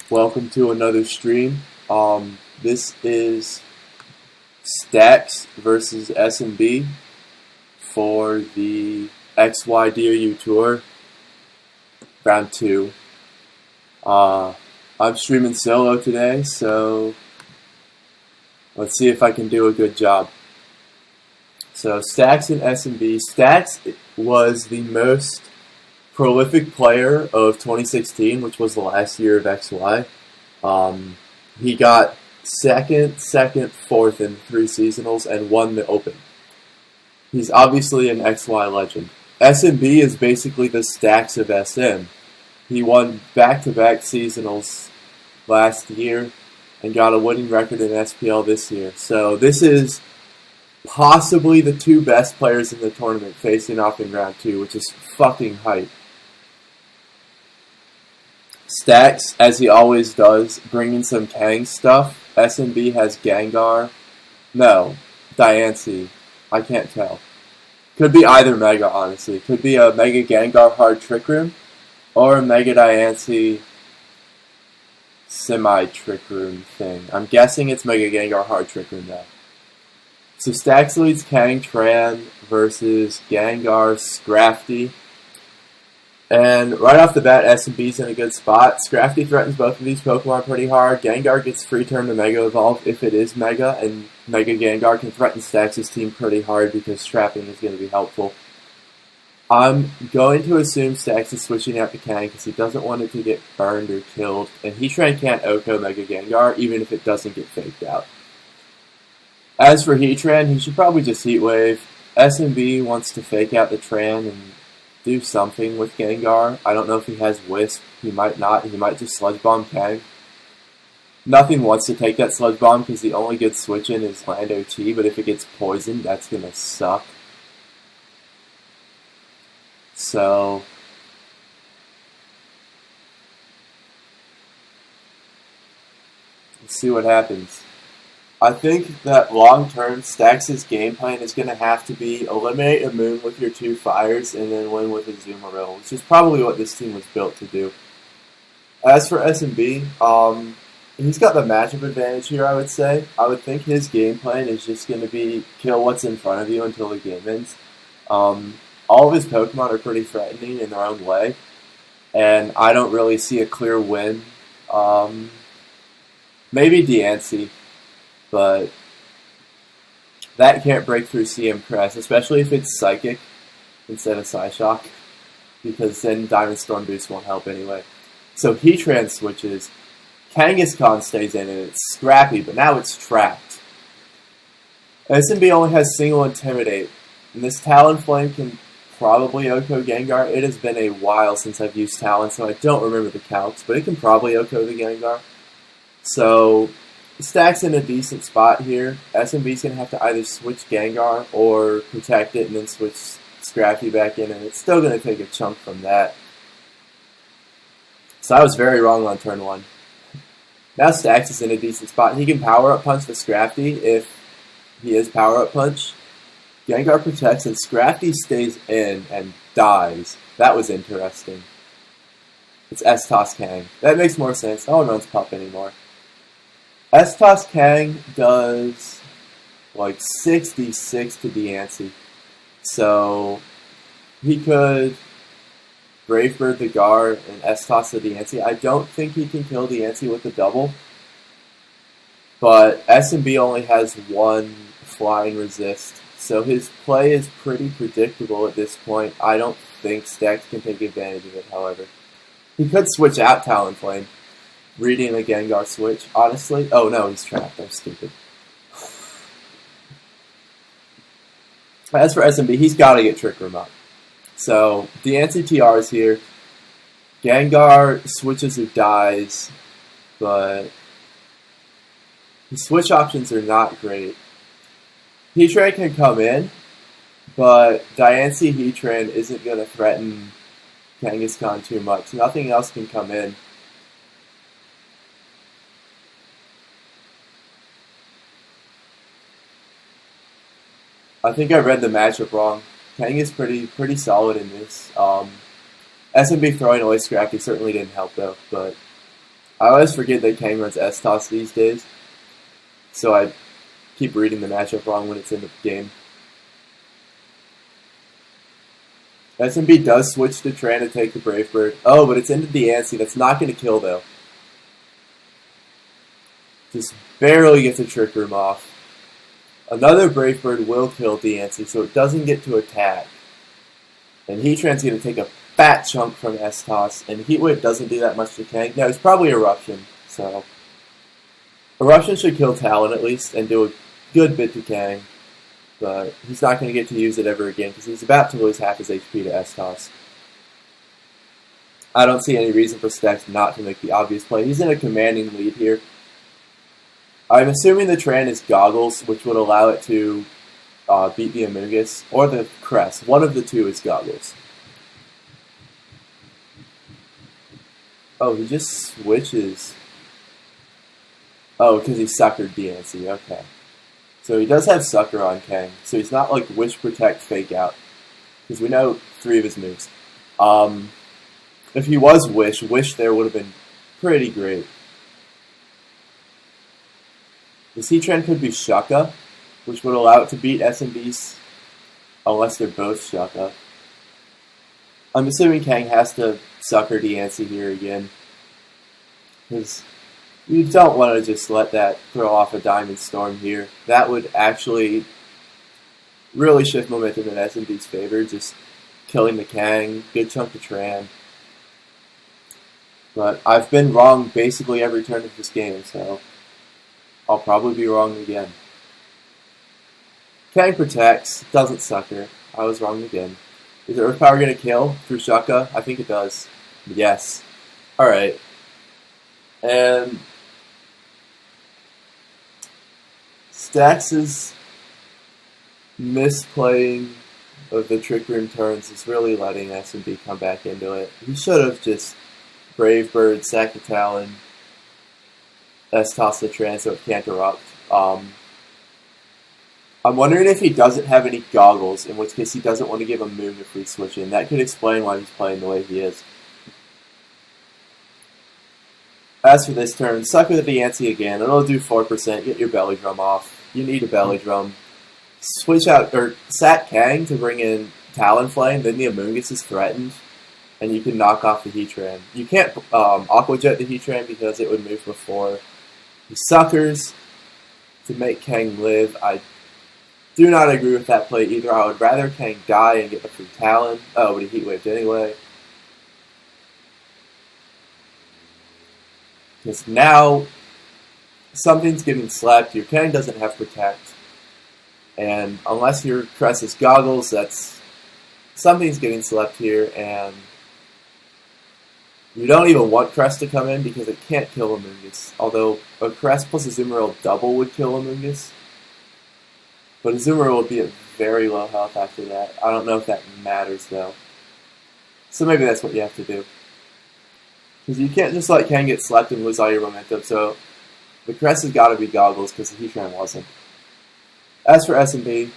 Welcome to another stream. This is stax versus SMB for the XY DOU tour, round 2. I'm streaming solo today, so let's see if I can do a good job. So stax and SMB. Stax was the most prolific player of 2016, which was the last year of XY. He got second, fourth in 3 seasonals and won the Open. He's obviously an XY legend. SMB is basically the stax of SM. He won back-to-back seasonals last year and got a winning record in SPL this year. So this is possibly the 2 best players in the tournament facing off in round 2, which is fucking hype. Stax, as he always does, bringing some Kang stuff. SMB has Gengar. No, Diancie. I can't tell. Could be either Mega, honestly. Could be a Mega Gengar Hard Trick Room, or a Mega Diancie Semi-Trick Room thing. I'm guessing it's Mega Gengar Hard Trick Room though. So Stax leads Kang Tran versus Gengar Scrafty. And right off the bat, SMB's in a good spot. Scrafty threatens both of these Pokemon pretty hard. Gengar gets free turn to Mega Evolve if it is Mega, and Mega Gengar can threaten Stax's team pretty hard because trapping is going to be helpful. I'm going to assume Stax is switching out to Kang because he doesn't want it to get burned or killed, and Heatran can't OHKO Mega Gengar even if it doesn't get faked out. As for Heatran, he should probably just Heat Wave. SMB wants to fake out the Tran and do something with Gengar. I don't know if he has Wisp. He might not. He might just Sludge Bomb Kang. Nothing wants to take that Sludge Bomb because the only good switch in is Land OT, but if it gets poisoned, that's going to suck. So let's see what happens. I think that long-term, Stax's game plan is going to have to be eliminate a Moon with your 2 fires and then win with a Azumarill, which is probably what this team was built to do. As for SMB, he's got the matchup advantage here, I would say. I would think his game plan is just going to be kill what's in front of you until the game ends. All of his Pokemon are pretty threatening in their own way, and I don't really see a clear win. Maybe Diancie. But that can't break through CM Crest, especially if it's Psychic instead of Psyshock, because then Diamond Storm Boost won't help anyway. So Heatran switches, Kangaskhan stays in, and it's Scrappy, but now it's trapped. SMB only has single Intimidate, and this Talonflame can probably OHKO Gengar. It has been a while since I've used Talon, so I don't remember the calcs, but it can probably OHKO the Gengar. So Stax in a decent spot here. SMB's going to have to either switch Gengar or protect it and then switch Scrafty back in, and it's still going to take a chunk from that. So I was very wrong on turn 1. Now Stax is in a decent spot. He can Power-Up Punch the Scrafty if he is Power-Up Punch. Gengar protects and Scrafty stays in and dies. That was interesting. It's S-Toss Kang. That makes more sense. No one runs Pup anymore. S-Toss Kang does like 66 to Diancie. So he could Brave Bird the Gar and S-Toss the Diancie. I don't think he can kill Diancie with the double. But SMB only has 1 flying resist. So his play is pretty predictable at this point. I don't think Stax can take advantage of it, however. He could switch out Talonflame. Reading a Gengar switch, honestly. Oh no, he's trapped. I'm stupid. As for SMB, he's got to get Trick Room up. So, Diancie TR is here. Gengar switches or dies, but his switch options are not great. Heatran can come in, but Diancie Heatran isn't going to threaten Kangaskhan too much. Nothing else can come in. I think I read the matchup wrong. Kang is pretty solid in this. SMB throwing away Scrappy certainly didn't help though, but I always forget that Kang runs S-Toss these days, so I keep reading the matchup wrong when it's in the game. SMB does switch to Tran to take the Brave Bird. Oh, but it's into the Ansi. That's not going to kill though. Just barely gets a Trick Room off. Another Brave Bird will kill Diancie, so it doesn't get to attack. And Heatran's going to take a fat chunk from S-Toss, and Heatwave doesn't do that much to Kang. No, it's probably Eruption, so... Eruption should kill Talon at least, and do a good bit to Kang. But he's not going to get to use it ever again, because he's about to lose half his HP to S-Toss. I don't see any reason for Stax not to make the obvious play. He's in a commanding lead here. I'm assuming the Tran is Goggles, which would allow it to beat the Amoonguss, or the Crest. One of the two is Goggles. Oh, he just switches. Oh, because he suckered Diancie, okay. So he does have Sucker on Kang, so he's not like Wish, Protect, Fake Out. Because we know 3 of his moves. If he was Wish there would have been pretty great. The Heatran could be Shaka, which would allow it to beat SMBs, unless they're both Shaka. I'm assuming Kang has to Sucker Diancie here again, because you don't want to just let that throw off a Diamond Storm here. That would actually really shift momentum in SMB's favor, just killing the Kang, good chunk of Tran. But I've been wrong basically every turn of this game, so I'll probably be wrong again. Kang protects, doesn't Sucker. I was wrong again. Is Earth Power going to kill through Shaka? I think it does. Yes. Alright. And Stax's misplaying of the Trick Room turns is really letting SMB come back into it. He should have just Brave Bird, sack the Talon, S-Toss the Tran so it can't erupt. I'm wondering if he doesn't have any Goggles, in which case he doesn't want to give a Moon a free switch in. That could explain why he's playing the way he is. As for this turn, Sucker the Diancie again. It'll do 4%. Get your Belly Drum off. You need a Belly Drum. Switch out, or sack Kang to bring in Talonflame, then the Amoonguss is threatened, and you can knock off the Heatran. You can't Aqua Jet the Heatran because it would move before he Suckers to make Kang live. I do not agree with that play either. I would rather Kang die and get the free Talon. Oh, but he Heat Waved anyway. Because now something's getting slapped. Your Kang doesn't have Protect. And unless your Crest is Goggles, that's something's getting slept here, and you don't even want Crest to come in because it can't kill Amoonguss. Although a Crest plus a Azumarill double would kill Amoonguss. But Azumarill would be at very low health after that. I don't know if that matters though. So maybe that's what you have to do. Because you can't just let Kang get slept and lose all your momentum, so the Crest has got to be Goggles because the Heatran wasn't. As for SMB,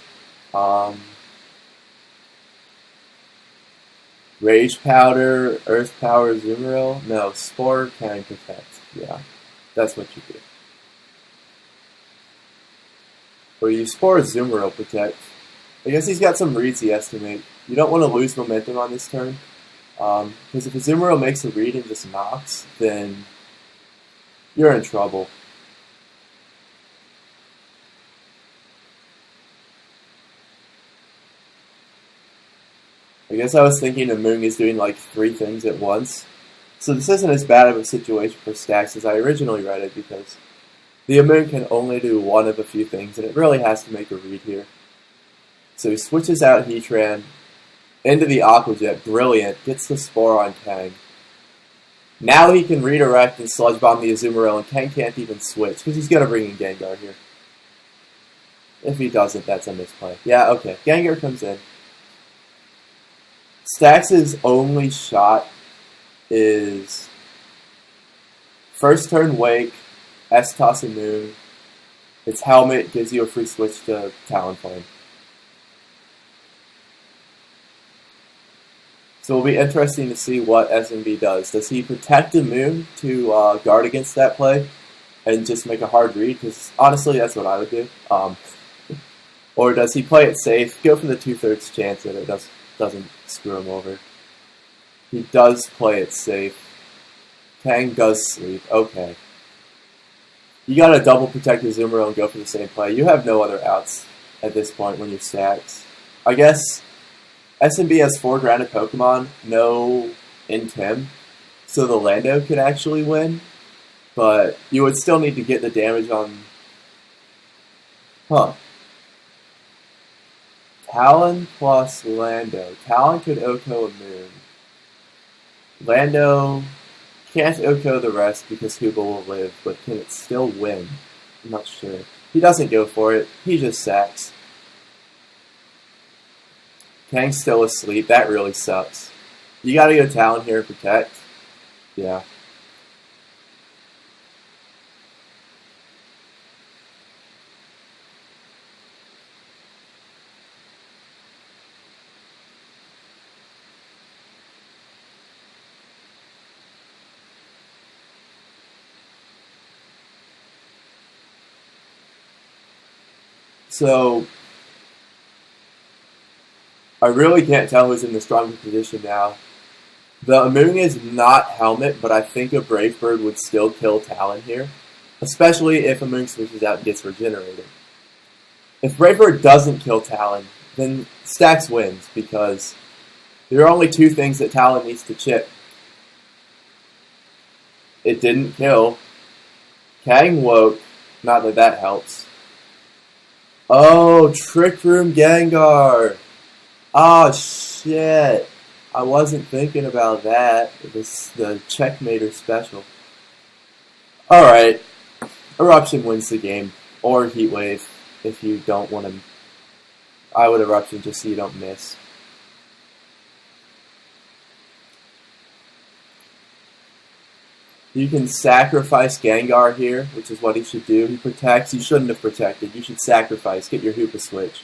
Rage Powder, Earth Power, Azumarill. No, Spore, Kang, Protect. Yeah, that's what you do. Or you Spore, Azumarill, Protect. I guess he's got some reads he has to make. You don't want to lose momentum on this turn. Because if Azumarill makes a read and just knocks, then you're in trouble. I guess I was thinking Amoonguss doing like 3 things at once. So this isn't as bad of a situation for Stax as I originally read it, because the Amoon can only do one of a few things, and it really has to make a read here. So he switches out Heatran into the Aqua Jet, brilliant, gets the Spore on Kang. Now he can redirect and Sludge Bomb the Azumarill, and Kang can't even switch, because he's going to bring in Gengar here. If he doesn't, that's a misplay. Yeah, okay, Gengar comes in. Stax's only shot is first turn Wake, S-Toss a Moon. Its Helmet gives you a free switch to Talonflame. So it'll be interesting to see what SMB does. Does he protect the moon to guard against that play and just make a hard read? Because honestly, that's what I would do. Or does he play it safe, go for the 2/3 chance that it doesn't screw him over? He does play it safe. Kang does sleep. Okay. You gotta double protect your Zoomer and go for the same play. You have no other outs at this point when you're stacks. I guess SMB has 4 grounded Pokemon, no Intim, so the Lando could actually win, but you would still need to get the damage on... Talon plus Lando. Talon could Oko a Moon. Lando can't Oko the rest because Hooba will live, but can it still win? I'm not sure. He doesn't go for it. He just sacks. Kang's still asleep. That really sucks. You gotta go Talon here and protect. Yeah. So, I really can't tell who's in the stronger position now. The Amoon is not Helmet, but I think a Brave Bird would still kill Talon here. Especially if Amoon switches out and gets regenerated. If Brave Bird doesn't kill Talon, then Stax wins, because there are only 2 things that Talon needs to chip. It didn't kill. Kang woke. Not that that helps. Oh, Trick Room Gengar! Oh, shit. I wasn't thinking about that. It was the Checkmater special. Alright. Eruption wins the game. Or Heat Wave, if you don't want to... I would Eruption just so you don't miss. You can sacrifice Gengar here, which is what he should do. He protects. You shouldn't have protected. You should sacrifice. Get your Hoopa switch.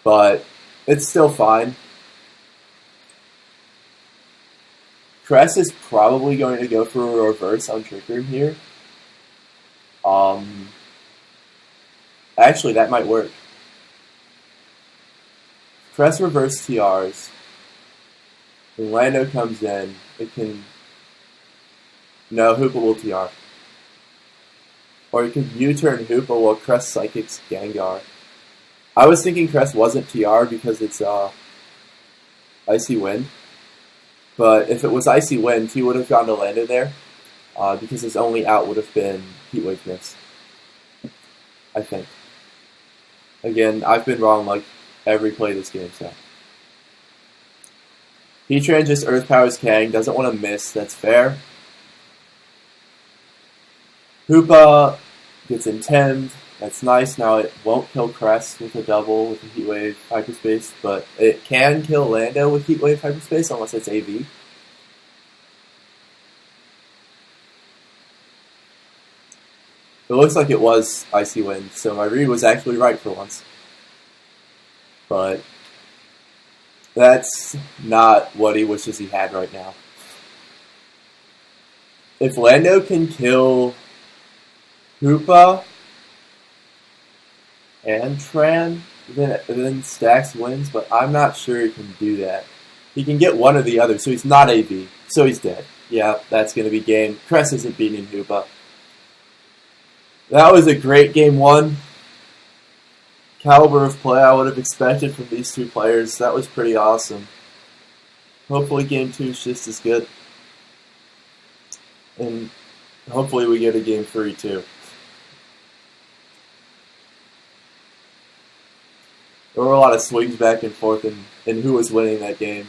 But it's still fine. Cress is probably going to go for a reverse on Trick Room here. Actually, that might work. Cress reverse TRs. When Lando comes in, it can... No, Hoopa will TR. Or you can U-turn Hoopa while Cress Psychics Gengar. I was thinking Cress wasn't TR because it's Icy Wind. But if it was Icy Wind, he would have gone to Lando there. Because his only out would have been Heat Wave Miss. I think. Again, I've been wrong like every play this game, so... Heatran just Earth Powers Kang, doesn't want to miss, that's fair. Hoopa gets Intemmed, that's nice. Now it won't kill Crest with a double with a Heat Wave Hyperspace, but it can kill Lando with Heat Wave Hyperspace unless it's AV. It looks like it was Icy Wind, so my read was actually right for once. But... that's not what he wishes he had right now. If Lando can kill Hoopa and Tran, then Stax wins, but I'm not sure he can do that. He can get one or the other, so he's not AV, so he's dead. Yeah, that's going to be game. Cress isn't beating Hoopa. That was a great game 1. Caliber of play I would have expected from these 2 players. That was pretty awesome. Hopefully game 2 is just as good. And hopefully we get a game 3 too. There were a lot of swings back and forth in who was winning that game.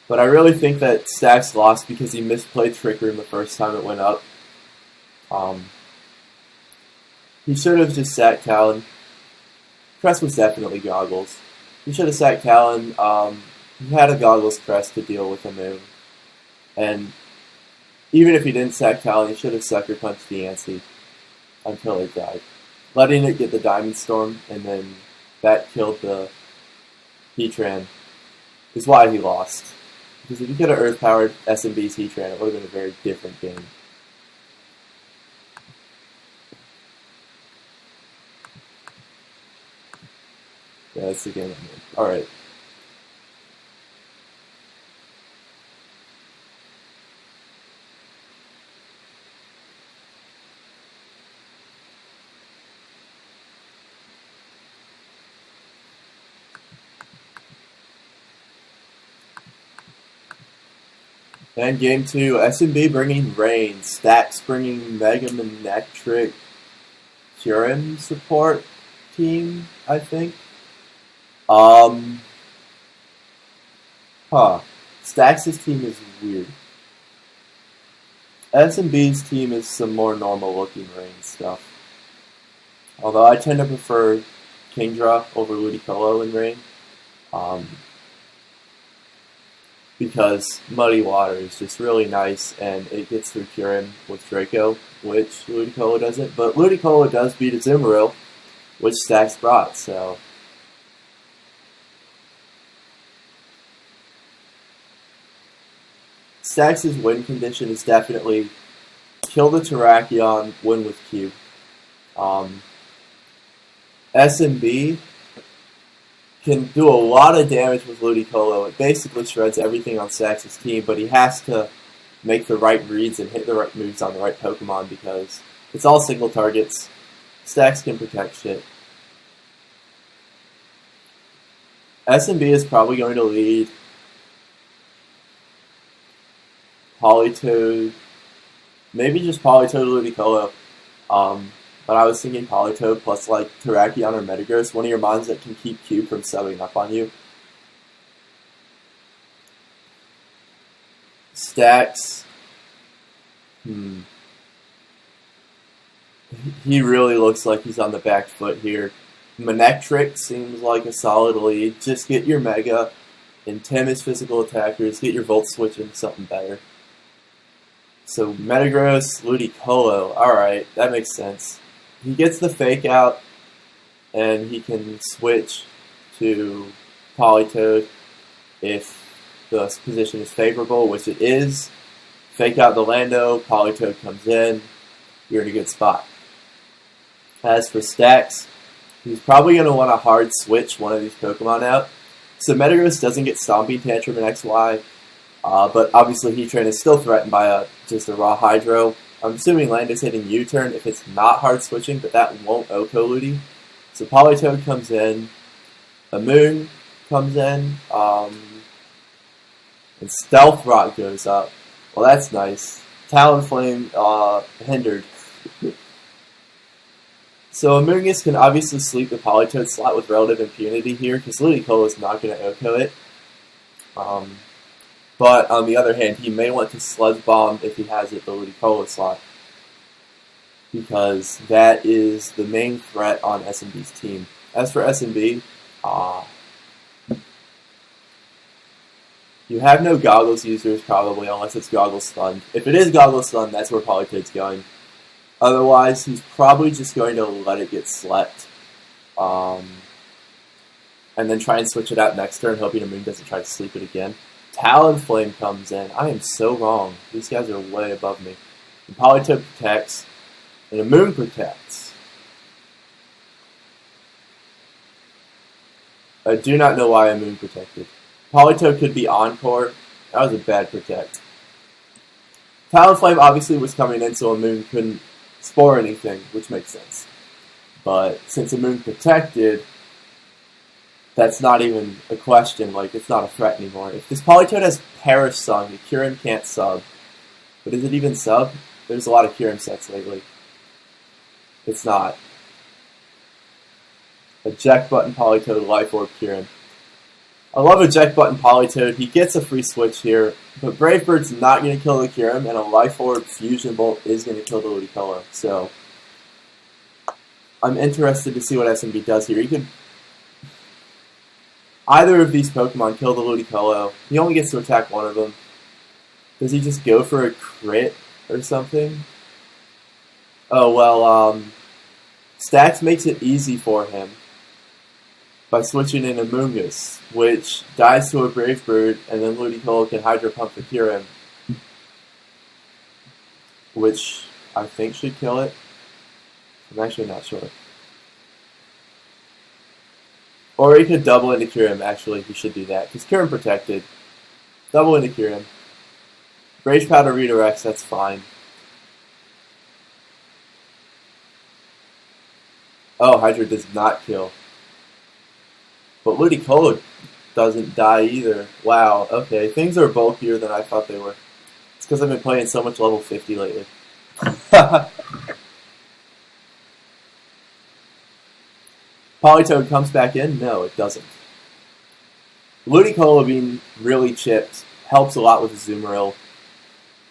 But I really think that Stax lost because he misplayed Trick Room the first time it went up. He should have just sacked Talon. Crest was definitely Goggles. He should have sacked Talon. He had a Goggles Crest to deal with the move. And even if he didn't sack Talon, he should have Sucker Punched Yancey until it died. Letting it get the Diamond Storm and then that killed the Heatran, is why he lost. Because if you could have Earth-powered SMB's Heatran, it would have been a very different game. Yeah, that's the game I'm in. Alright. And game 2, SMB bringing Rain, Stax bringing Mega Manectric Kyurem support team, I think. Stax's team is weird. SMB's team is some more normal looking Rain stuff. Although I tend to prefer Kingdra over Ludicolo in Rain. Because Muddy Water is just really nice, and it gets through Kyurem with Draco, which Ludicolo doesn't. But Ludicolo does beat Azumarill, which Stax brought, so... Stax's win condition is definitely kill the Terrakion, win with Q. SMB can do a lot of damage with Ludicolo. It basically shreds everything on Stax's team, but he has to make the right reads and hit the right moves on the right Pokemon because it's all single targets. Stax can protect shit. SMB is probably going to lead Politoed, maybe just Politoed Ludicolo. But I was thinking Politoed plus like Terrakion or Metagross, one of your mons that can keep Q from subbing up on you. Stax. He really looks like he's on the back foot here. Manectric seems like a solid lead. Just get your Mega, intim his physical attackers, get your Volt Switch into something better. So Metagross, Ludicolo, alright, that makes sense. He gets the Fake Out, and he can switch to Politoed if the position is favorable, which it is. Fake Out the Lando, Politoed comes in, you're in a good spot. As for Stax, he's probably going to want to hard switch one of these Pokemon out. So Metagross doesn't get Stomping Tantrum in XY, but obviously Heatran is still threatened by just a raw Hydro. I'm assuming Lando's hitting U-turn if it's not hard switching, but that won't Oko Ludi. So Politoed comes in, a Moon comes in, and Stealth Rock goes up. Well, that's nice. Talonflame hindered. So Amoonguss can obviously sleep the Politoed slot with relative impunity here, because Ludicolo is not going to Oko it. But on the other hand, he may want to Sludge Bomb if he has it the Ludicolo slot, because that is the main threat on SMB's team. As for SMB, you have no Goggles users probably, unless it's Goggles Stunned. If it is Goggles Stunned, that's where Politoed's going. Otherwise, he's probably just going to let it get slept. And then try and switch it out next turn, hoping Amoon doesn't try to sleep it again. Talonflame comes in. I am so wrong. These guys are way above me. And Politoed protects. And Amoon protects. I do not know why Amoon protected. Politoed could be Encore. That was a bad protect. Talonflame obviously was coming in, so Amoon couldn't Spore anything, which makes sense. But since Amoon protected, that's not even a question. Like, it's not a threat anymore. If this Politoed has Perish Song, the Kyurem can't sub. But is it even sub? There's a lot of Kyurem sets lately. It's not. Eject Button Politoed, Life Orb Kyurem. I love Eject Button Politoed. He gets a free switch here, but Brave Bird's not going to kill the Kyurem, and a Life Orb Fusion Bolt is going to kill the Ludicolo. So, I'm interested to see what SMB does here. He could either of these Pokemon kill the Ludicolo. He only gets to attack one of them. Does he just go for a crit or something? Oh, well, Stax makes it easy for him. by switching in Amoongus, which dies to a Brave Bird, and then Ludicolo can Hydro Pump to cure him, which I think should kill it. I'm actually not sure. Or he could double into cure him, actually, he should do that, because cure him protected. Double into cure him. Rage Powder redirects, that's fine. Oh, Hydra does not kill. But Ludicolo doesn't die either. Wow, okay, things are bulkier than I thought they were. It's because I've been playing so much level 50 lately. Politoed comes back in? No, it doesn't. Ludicolo being really chipped helps a lot with Azumarill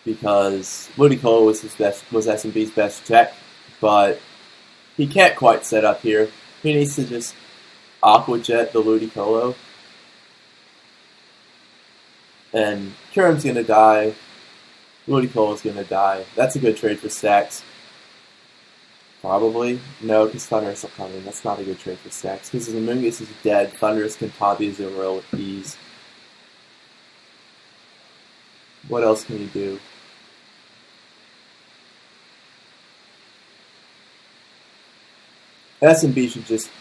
because Ludicolo was SMB's best check, but he can't quite set up here. He needs to just Aqua Jet the Ludicolo. And Kyurem's gonna die. Ludicolo's gonna die. That's a good trade for Stax. Probably. No, because Thundurus will come in. That's not a good trade for Stax. Because Amoongus is dead. Thundurus can taunt the Azumarill with ease. What else can you do? SMB should just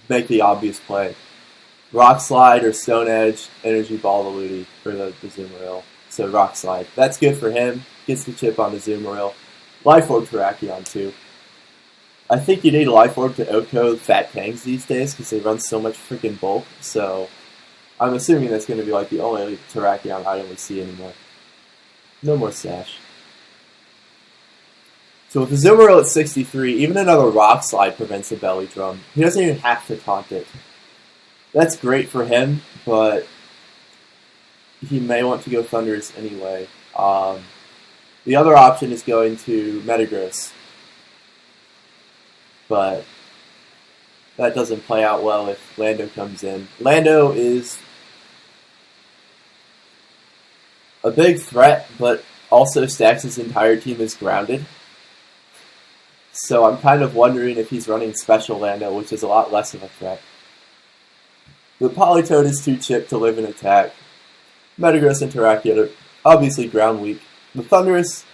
make the obvious play. Rock Slide or Stone Edge, Energy Ball the Ludi for the Azumarill. So Rock Slide. That's good for him. Gets the chip on the Azumarill. Life Orb Terrakion too. I think you need Life Orb to OHKO Fat Kangs these days because they run so much freaking bulk. So I'm assuming that's going to be like the only Terrakion item we see anymore. No more Sash. So with the Azumarill at 63, even another Rock Slide prevents a Belly Drum. He doesn't even have to taunt it. That's great for him, but he may want to go Thundurus anyway. The other option is going to Metagross, but that doesn't play out well if Lando comes in. Lando is a big threat, but also Stax's entire team is grounded. So I'm kind of wondering if he's running Special Lando, which is a lot less of a threat. The Politoed is too chipped to live in attack. Metagross and Terrakion are obviously ground weak. The Thundurus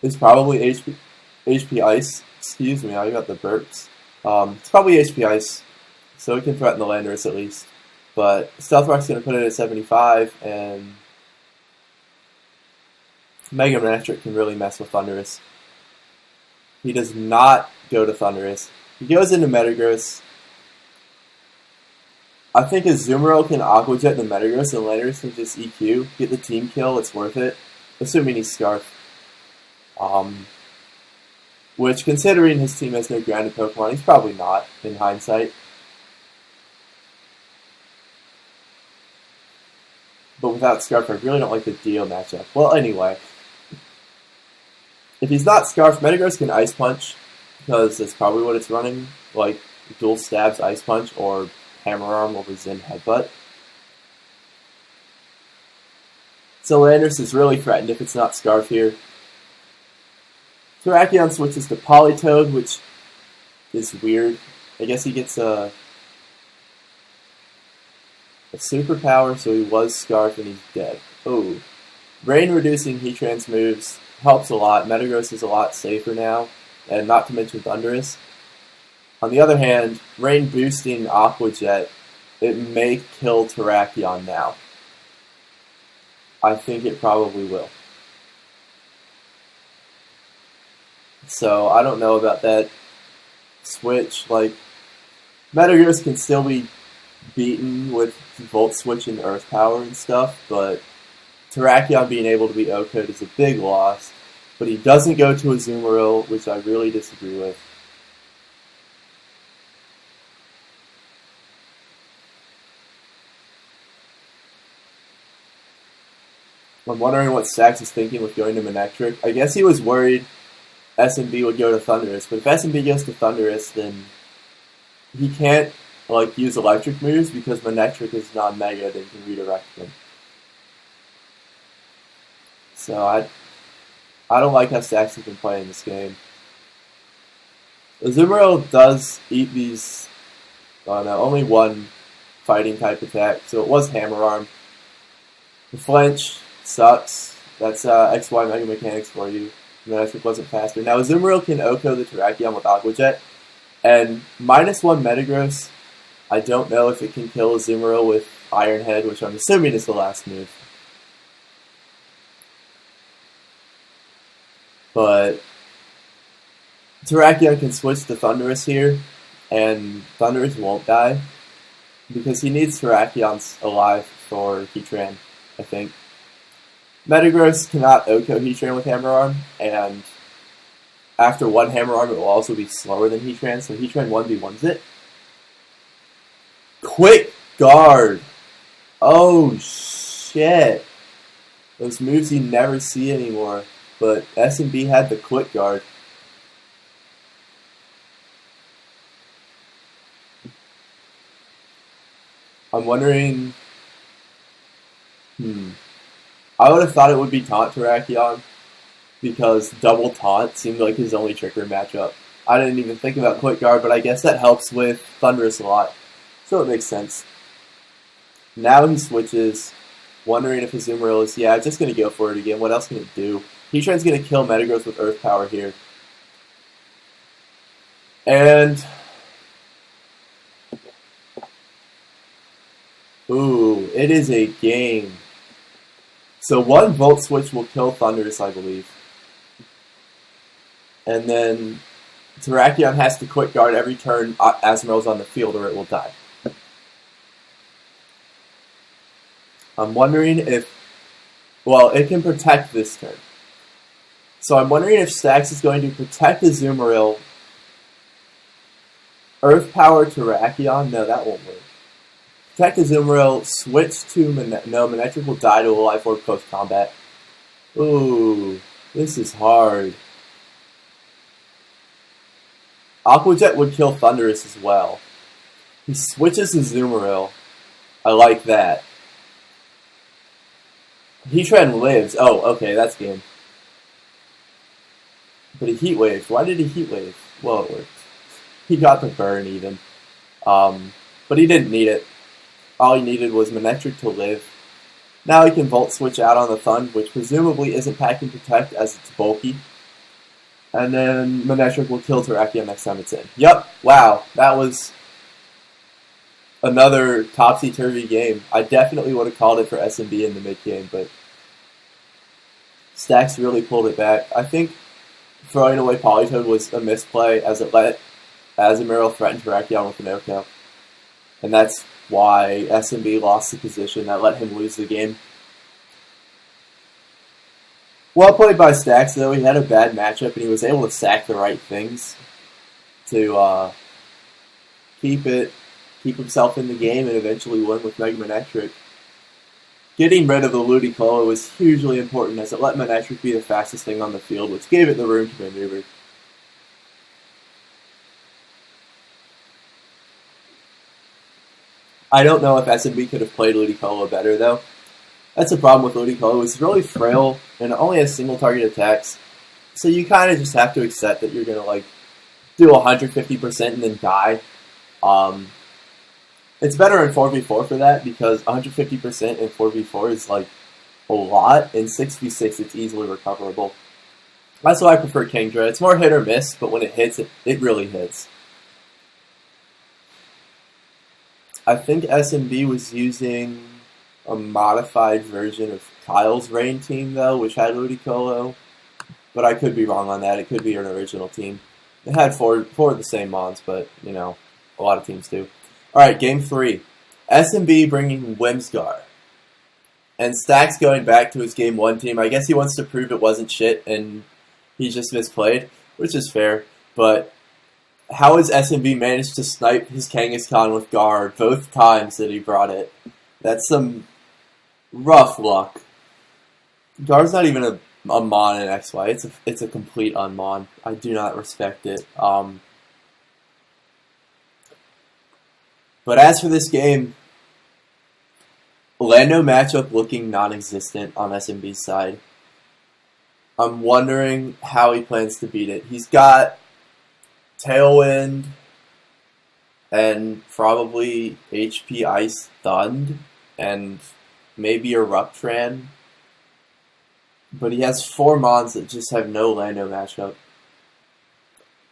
is probably HP Ice. Excuse me, I got the burps. It's probably HP Ice, so it can threaten the Landorus at least. But Stealth Rock's going to put it at 75, and Mega Manectric can really mess with Thundurus. He does not go to Thundurus. He goes into Metagross. I think Azumarill can Aqua Jet the Metagross and Landorus can just EQ, get the team kill, it's worth it. Assuming he's Scarf. Which, considering his team has no grounded Pokemon, he's probably not, in hindsight. But without Scarf, I really don't like the DO matchup. Well, anyway. If he's not Scarf, Metagross can Ice Punch, because that's probably what it's running, like Dual Stabs Ice Punch, or Hammer Arm over Zen Headbutt. So Landorus is really threatened if it's not Scarf here. Terrakion switches to Politoed, which is weird. I guess he gets a superpower, so he was Scarf and he's dead. Oh. Rain reducing Heatran's moves helps a lot. Metagross is a lot safer now, and not to mention Thundurus. On the other hand, Rain boosting Aqua Jet, it may kill Terrakion now. I think it probably will. So, I don't know about that switch. Like, Metagross can still be beaten with Volt Switch and Earth Power and stuff, but Terrakion being able to be OHKO'd is a big loss. But he doesn't go to Azumarill, which I really disagree with. I'm wondering what Stax is thinking with going to Manectric. I guess he was worried SMB would go to Thundurus, but if SMB goes to Thundurus, then he can't use electric moves because Manectric is non-mega that can redirect them. So I don't like how Stax has been playing this game. Azumarill does eat these Oh no, only one fighting type attack, so it was Hammer Arm. The flinch sucks. That's XY Mega Mechanics for you. Manectric wasn't faster. Now Azumarill can OHKO the Terrakion with Aqua Jet, and -1 Metagross. I don't know if it can kill Azumarill with Iron Head, which I'm assuming is the last move. But Terrakion can switch to Thundurus here, and Thundurus won't die, because he needs Terrakions alive for Heatran, I think. Metagross cannot OHKO Heatran with Hammer Arm, and after one Hammer Arm it will also be slower than Heatran, so Heatran 1v1s it. Quick Guard! Oh shit! Those moves you never see anymore, but SMB had the Quick Guard. I'm wondering... I would have thought it would be Taunt Terrakion, because double Taunt seemed like his only Trick Room matchup. I didn't even think about Quick Guard, but I guess that helps with Thundurus a lot, so it makes sense. Now he switches, wondering if Azumarill is, yeah, just going to go for it again. What else can it do? Heatran's going to kill Metagross with Earth Power here. And... ooh, it is a game. So one Volt Switch will kill Thundurus, I believe. And then Terrakion has to Quick Guard every turn Azumarill's on the field or it will die. I'm wondering if... well, it can protect this turn. So I'm wondering if Stax is going to protect Azumarill. Earth Power Terrakion? No, that won't work. Protect Azumarill, switch to no, Manectric will die to a Life Orb post-combat. Ooh, this is hard. Aqua Jet would kill Thundurus as well. He switches Azumarill. I like that. Heatran lives. Oh, okay, that's game. But he Heat Wave. Why did he Heat Wave? Well, it worked. He got the burn even. But he didn't need it. All he needed was Manectric to live. Now he can Volt Switch out on the Thund, which presumably isn't packing Protect as it's bulky. And then Manectric will kill Terrakion next time it's in. Yup, wow, that was another topsy-turvy game. I definitely would have called it for SMB in the mid-game, but Stax really pulled it back. I think throwing away Politoed was a misplay as it let Azumarill threaten Terrakion with an OHKO. And that's why SMB lost the position that let him lose the game. Well played by Stax, though. He had a bad matchup, and he was able to sack the right things to keep himself in the game and eventually win with Mega Manectric. Getting rid of the Ludicolo was hugely important, as it let Manectric be the fastest thing on the field, which gave it the room to maneuver. I don't know if SMB could have played Ludicolo better, though. That's the problem with Ludicolo. It's really frail, and it only has single target attacks. So you kind of just have to accept that you're going to, like, do 150% and then die. It's better in 4v4 for that, because 150% in 4v4 is, like, a lot. In 6v6, it's easily recoverable. That's why I prefer Kingdra. It's more hit or miss, but when it hits, it really hits. I think SMB was using a modified version of Kyle's Rain team, though, which had Ludicolo. But I could be wrong on that. It could be an original team. It had four of the same mons, but, you know, a lot of teams do. Alright, game 3. SMB bringing Whimscar. And Stax going back to his game 1 team. I guess he wants to prove it wasn't shit, and he just misplayed, which is fair. But how has SMB managed to snipe his Kangaskhan with Guard both times that he brought it? That's some rough luck. Guard's not even a mon in XY. It's a complete unmon. I do not respect it. But as for this game, Lando matchup looking non-existent on SMB's side. I'm wondering how he plans to beat it. He's got Tailwind, and probably HP Ice Thund, and maybe a Ruptran. But he has 4 Mons that just have no Lando matchup.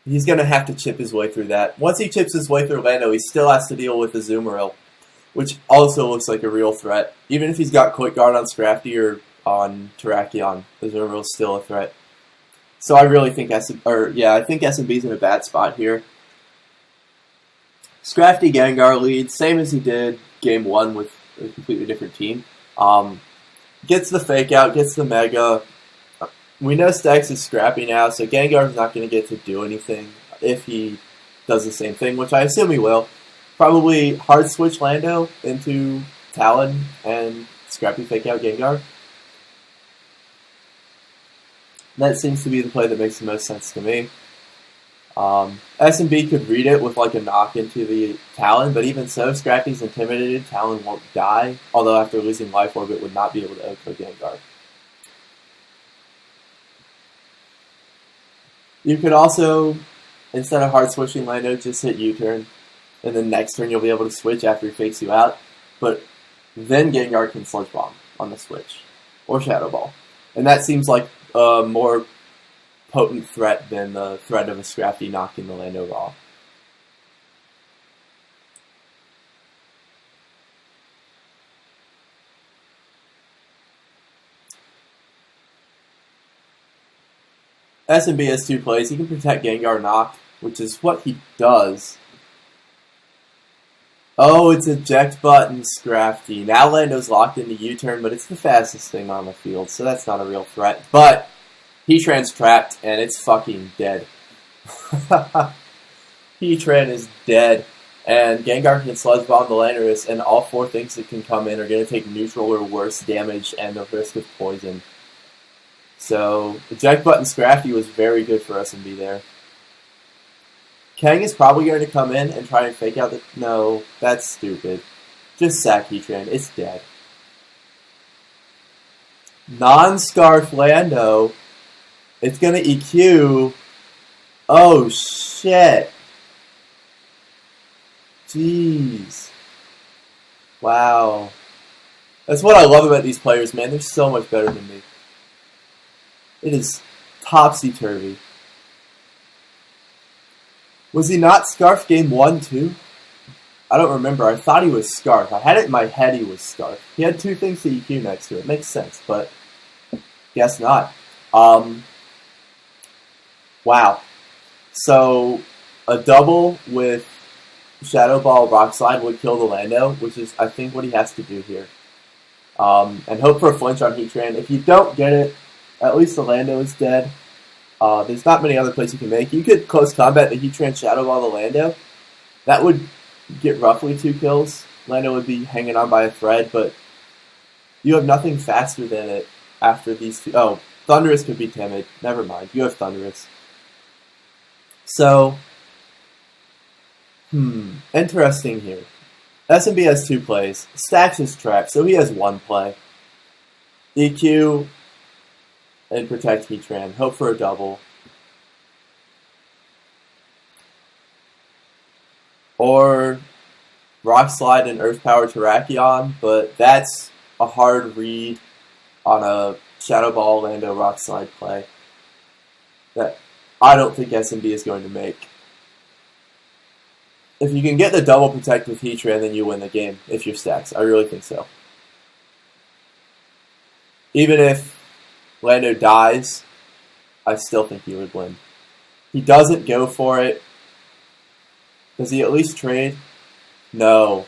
He's going to have to chip his way through that. Once he chips his way through Lando, he still has to deal with the Azumarill, which also looks like a real threat. Even if he's got Quick Guard on Scrafty or on Terrakion, Azumarill is still a threat. So I really think I think SMB's in a bad spot here. Scrafty Gengar leads, same as he did Game 1 with a completely different team. Gets the Fake Out, gets the Mega. We know Stax is scrappy now, so Gengar's not going to get to do anything if he does the same thing, which I assume he will. Probably hard switch Lando into Talon and scrappy Fake Out Gengar. That seems to be the play that makes the most sense to me. SMB could read it with like a knock into the Talon, but even so, Scrappy's intimidated. Talon won't die, although after losing Life Orb, it would not be able to OHKO Gengar. You could also, instead of hard switching Lando, just hit U-turn, and then next turn you'll be able to switch after he fakes you out, but then Gengar can Sludge Bomb on the switch, or Shadow Ball. And that seems like a more potent threat than the threat of a Scrafty knocking the Lando raw. SMB has 2 plays. He can protect Gengar knock, which is what he does. Oh, it's eject button Scrafty. Now Lando's locked into U-turn, but it's the fastest thing on the field, so that's not a real threat. But Heatran's trapped, and it's fucking dead. Heatran is dead, and Gengar can Sludge Bomb the Landorus, and all 4 things that can come in are going to take neutral or worse damage and the risk of poison. So, eject button Scrafty was very good for SMB there. Kang is probably going to come in and try and fake out the... No, that's stupid. Just sack Heatran. It's dead. Non-Scarf Lando. It's going to EQ. Oh, shit. Jeez. Wow. That's what I love about these players, man. They're so much better than me. It is topsy-turvy. Was he not Scarf game 1, too? I don't remember. I thought he was Scarf. I had it in my head he was Scarf. He had 2 things to EQ next to it. Makes sense, but guess not. Wow. So, a double with Shadow Ball Rock Slide would kill the Lando, which is, I think, what he has to do here. And hope for a flinch on Heatran. If you don't get it, at least the Lando is dead. There's not many other plays you can make. You could close combat the Heatran Shadow Ball the Lando. That would get roughly 2 kills. Lando would be hanging on by a thread, but you have nothing faster than it after these 2. Oh, Thundurus could be timid. Never mind. You have Thundurus. So, interesting here. SMB has 2 plays. Stax is trapped, so he has 1 play. EQ and protect Heatran. Hope for a double. Or Rock Slide and Earth Power Terrakion, but that's a hard read on a Shadow Ball Lando Rock Slide play that I don't think SMB is going to make. If you can get the double protect with Heatran, then you win the game if you're Stax. I really think so. Even if Lando dies, I still think he would win. He doesn't go for it. Does he at least trade? No.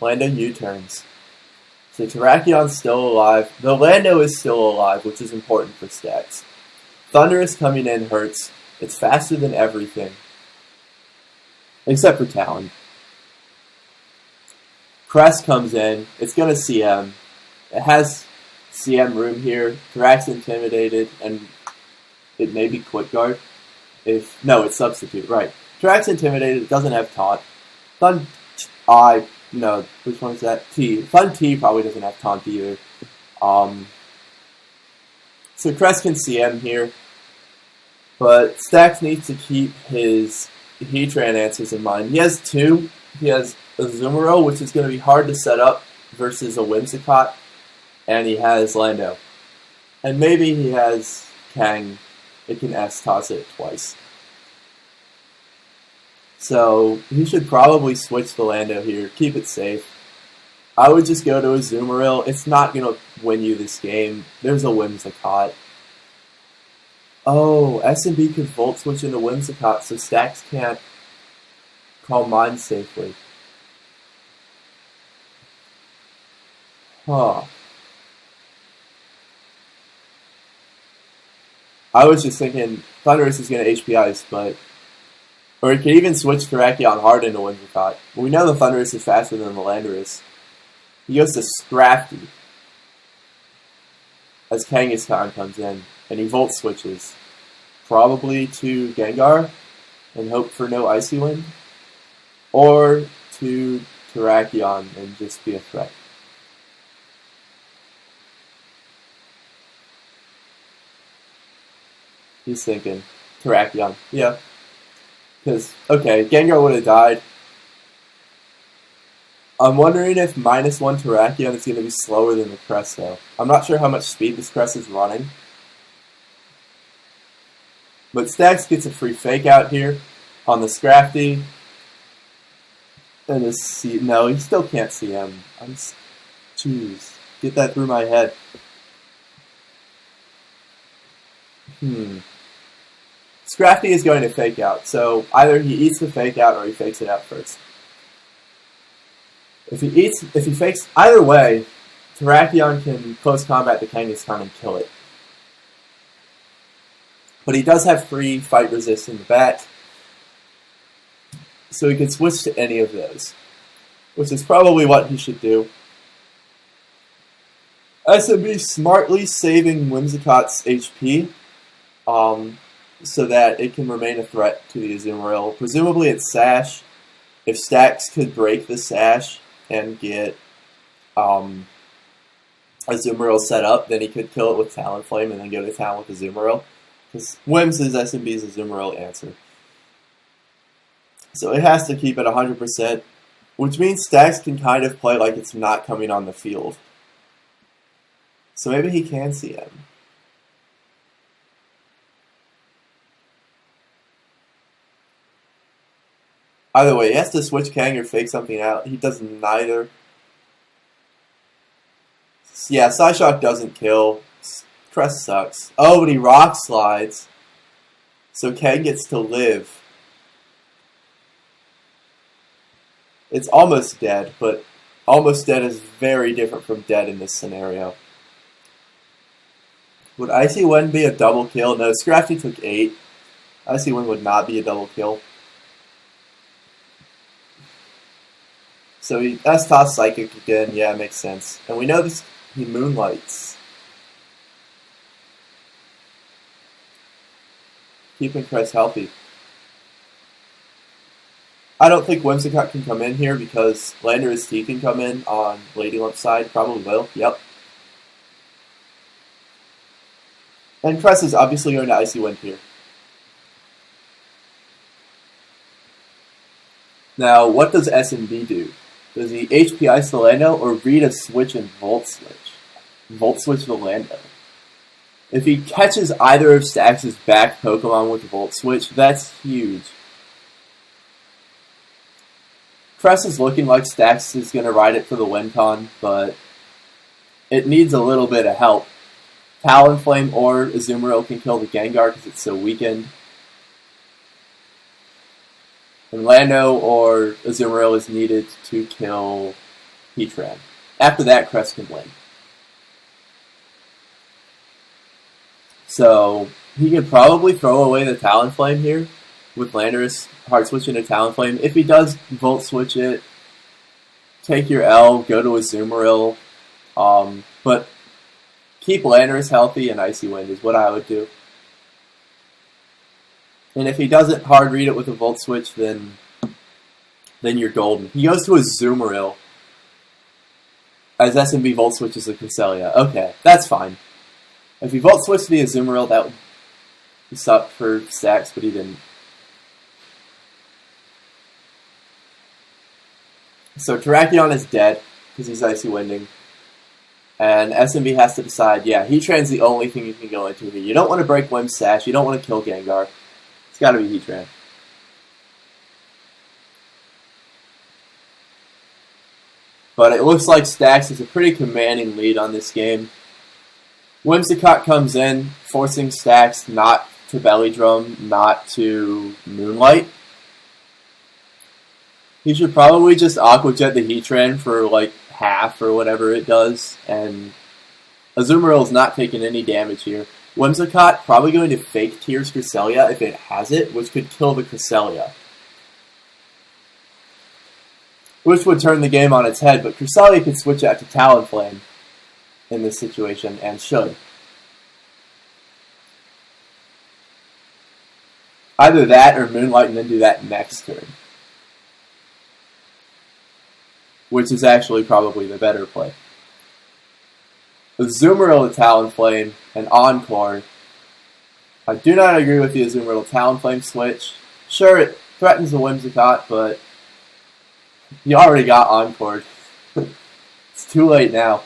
Lando U-turns. So Terrakion's still alive. The Lando is still alive, which is important for Stax. Thundurus coming in hurts. It's faster than everything. Except for Talon. Crest comes in. It's going to CM. It has CM room here. Terrak's intimidated, and it may be Quick Guard. No, it's Substitute, right. Terrak's intimidated, it doesn't have Taunt. No, which one is that? T. Fun T probably doesn't have Taunt either. So Crest can CM here, but Stax needs to keep his Heatran answers in mind. He has two. He has Azumarill, which is going to be hard to set up versus a Whimsicott, and he has Lando. And maybe he has Kang. It can S-toss it twice. So he should probably switch to Lando here. Keep it safe. I would just go to Azumarill. It's not going to win you this game. There's a Whimsicott. Oh, SMB could Volt Switch into Whimsicott, so Stax can't Calm Mind safely. Huh. I was just thinking Thundurus is going to HP Ice, but... Or he could even switch Terrakion hard into Whimsicott. But we know the Thundurus is faster than the Landorus. He goes to Scrafty as Kangaskhan comes in, and he Volt Switches. Probably to Gengar, and hope for no Icy Wind. Or to Terrakion and just be a threat. He's thinking Terrakion. Yeah. Because, okay, Gengar would have died. I'm wondering if -1 Terrakion is going to be slower than the Crest, though. I'm not sure how much speed this Crest is running. But Stax gets a free Fake Out here on the Scrafty. And no, he still can't see him. Jeez. Get that through my head. Scrafty is going to Fake Out, so either he eats the Fake Out or he fakes it out first. If he fakes, either way, Terrakion can close combat the Kangaskhan and kill it. But he does have free fight resist in the back, so he can switch to any of those, which is probably what he should do. SMB smartly saving Whimsicott's HP, so that it can remain a threat to the Azumarill. Presumably it's Sash. If Stax could break the Sash and get Azumarill set up, then he could kill it with Talonflame and then go to town with Azumarill. Because Whims is SMB's Azumarill answer. So it has to keep it 100%, which means Stax can kind of play like it's not coming on the field. So maybe he can see him. Either way, he has to switch Kang or fake something out. He does neither. Yeah, Psyshock doesn't kill. Crest sucks. Oh, but he Rock Slides. So Kang gets to live. It's almost dead, but almost dead is very different from dead in this scenario. Would Icy Wind be a double kill? No, Scrafty took 8. Icy Wind would not be a double kill. So he S-toss Psychic again. Yeah, makes sense. And we know this. He Moonlights. Keeping Crest healthy. I don't think Whimsicott can come in here because Landorus T can come in on Lady Lump's side. Probably will. Yep. And Crest is obviously going to Icy Wind here. Now, what does SMB do? Does he HP Ice the Lando or read a switch and Volt Switch? Volt Switch the Lando. If he catches either of Stax's back Pokemon with Volt Switch, that's huge. Crest is looking like Stax is going to ride it for the win con, but it needs a little bit of help. Talonflame or Azumarill can kill the Gengar because it's so weakened. And Lando or Azumarill is needed to kill Heatran. After that, Crest can win. So, he could probably throw away the Talonflame here with Landorus hard switching to Talonflame. If he does Volt Switch it, take your L, go to Azumarill. But keep Landorus healthy and Icy Wind is what I would do. And if he doesn't hard read it with a Volt Switch, then you're golden. He goes to Azumarill as SMB Volt Switches the Cresselia. Okay, that's fine. If he Volt Switched the Azumarill, that would suck for Stax, but he didn't. So Terrakion is dead because he's Icy Winding. And SMB has to decide, yeah, Heatran's the only thing you can go into here. You don't want to break Wim's Sash. You don't want to kill Gengar. It's got to be Heatran. But it looks like Stax has a pretty commanding lead on this game. Whimsicott comes in, forcing Stax not to Belly Drum, not to Moonlight. He should probably just Aqua Jet the Heatran for like half or whatever it does, and Azumaril's not taking any damage here. Whimsicott probably going to fake Tears Cresselia if it has it, which could kill the Cresselia. Which would turn the game on its head, but Cresselia could switch out to Talonflame in this situation, and should. Either that or Moonlight and then do that next turn. Which is actually probably the better play. Azumarill to Talonflame and Encore. I do not agree with the Azumarill Talonflame switch. Sure, it threatens the Whimsicott, but you already got Encore. It's too late now.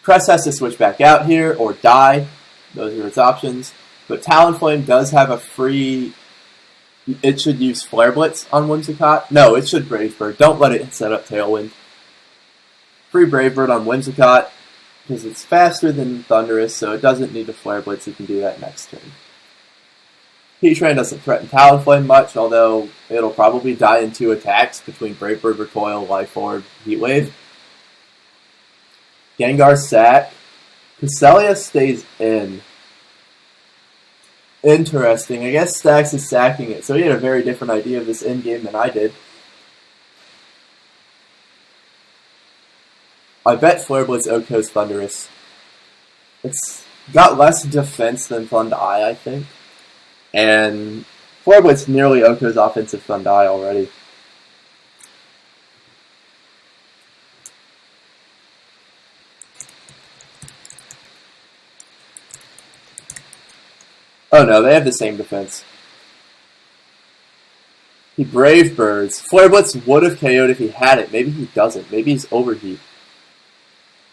Crest has to switch back out here or die. Those are its options. But Talonflame does have a free... It should use Flare Blitz on Whimsicott. No, it should Brave Bird. Don't let it set up Tailwind. Free Brave Bird on Whimsicott, because it's faster than Thundurus, so it doesn't need to Flare Blitz. It can do that next turn. Heatran doesn't threaten Talonflame much, although it'll probably die in 2 attacks between Brave Bird, Recoil, Life Orb, Heat Wave. Gengar sack. Cresselia stays in. Interesting. I guess Stax is sacking it, so he had a very different idea of this endgame than I did. I bet Flare Blitz OHKO's Thundurus. It's got less defense than Thundai, I think. And Flare Blitz nearly OHKO's offensive Thundai already. Oh no, they have the same defense. He Brave Birds. Flare Blitz would have KO'd if he had it. Maybe he doesn't. Maybe he's Overheat.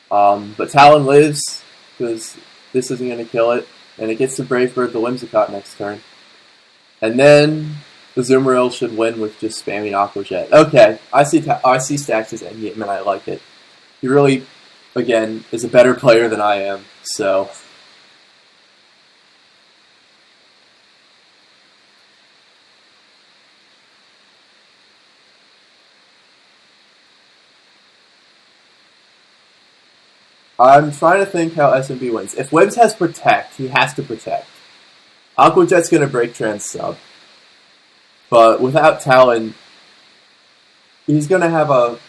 But Talon lives, because this isn't going to kill it. And it gets to Brave Bird the Whimsicott next turn. And then the Azumarill should win with just spamming Aqua Jet. Okay, I see Stax's endgame and I like it. He really, again, is a better player than I am, so... I'm trying to think how SMB wins. If Wims has Protect, he has to Protect. Aqua Jet's going to break Trans Sub. But without Talon, he's going to have a...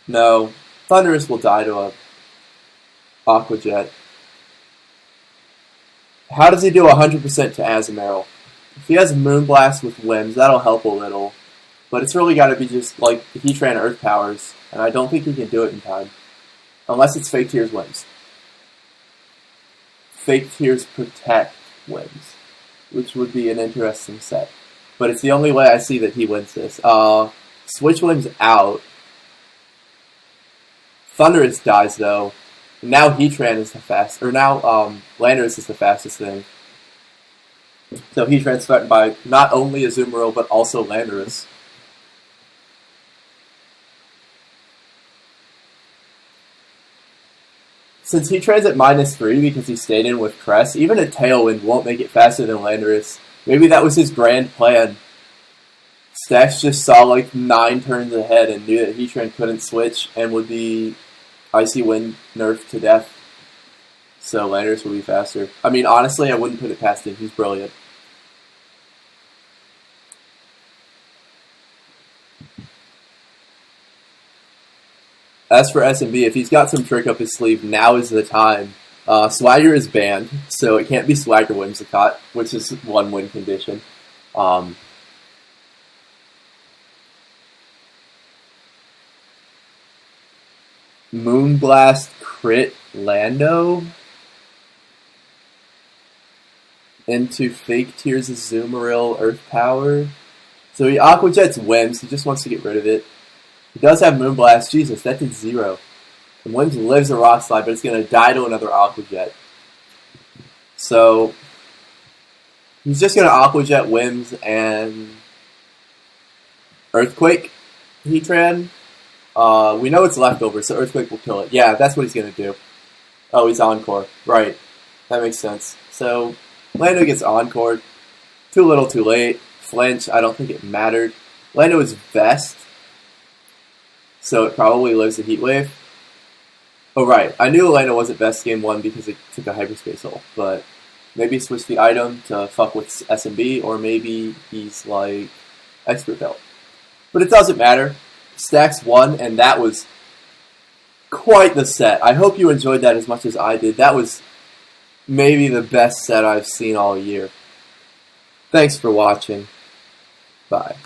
No. Thundurus will die to a Aqua Jet. How does he do 100% to Azumarill? If he has Moonblast with Wims, that'll help a little. But it's really got to be just like Heatran Earth Powers. And I don't think he can do it in time. Unless it's Fake Tears Wims. Fake Tears Protect Wims. Which would be an interesting set. But it's the only way I see that he wins this. Switch Wims out. Thundurus dies though. And now Heatran is the fastest. Or now Landorus is the fastest thing. So Heatran's threatened by not only Azumarill but also Landorus. Since Heatran's at -3 because he stayed in with Crest, even a Tailwind won't make it faster than Landorus. Maybe that was his grand plan. Stax just saw like 9 turns ahead and knew that Heatran couldn't switch and would be Icy Wind nerfed to death. So Landorus would be faster. I mean, honestly, I wouldn't put it past him. He's brilliant. As for SMB, if he's got some trick up his sleeve, now is the time. Swagger is banned, so it can't be Swagger Whimsicott, which is 1 win condition. Moonblast crit Lando into Fake Tears Azumarill Earth Power. So he Aqua Jets Wims. He just wants to get rid of it. He does have Moonblast. Jesus, that did 0. And Wims lives a Rock Slide, but it's going to die to another Aqua Jet. So he's just going to Aqua Jet Wims and Earthquake Heatran. We know it's leftover, so Earthquake will kill it. Yeah, that's what he's going to do. Oh, he's Encore. Right. That makes sense. So Lando gets Encored. Too little, too late. Flinch, I don't think it mattered. Lando is Vest, so it probably lives a Heat Wave. Oh, right. I knew Lando wasn't Vest game 1 because it took a Hyperspace Hole, but maybe switch the item to fuck with SMB, or maybe he's like Expert Belt. But it doesn't matter. Stax won, and that was quite the set. I hope you enjoyed that as much as I did. That was maybe the best set I've seen all year. Thanks for watching. Bye.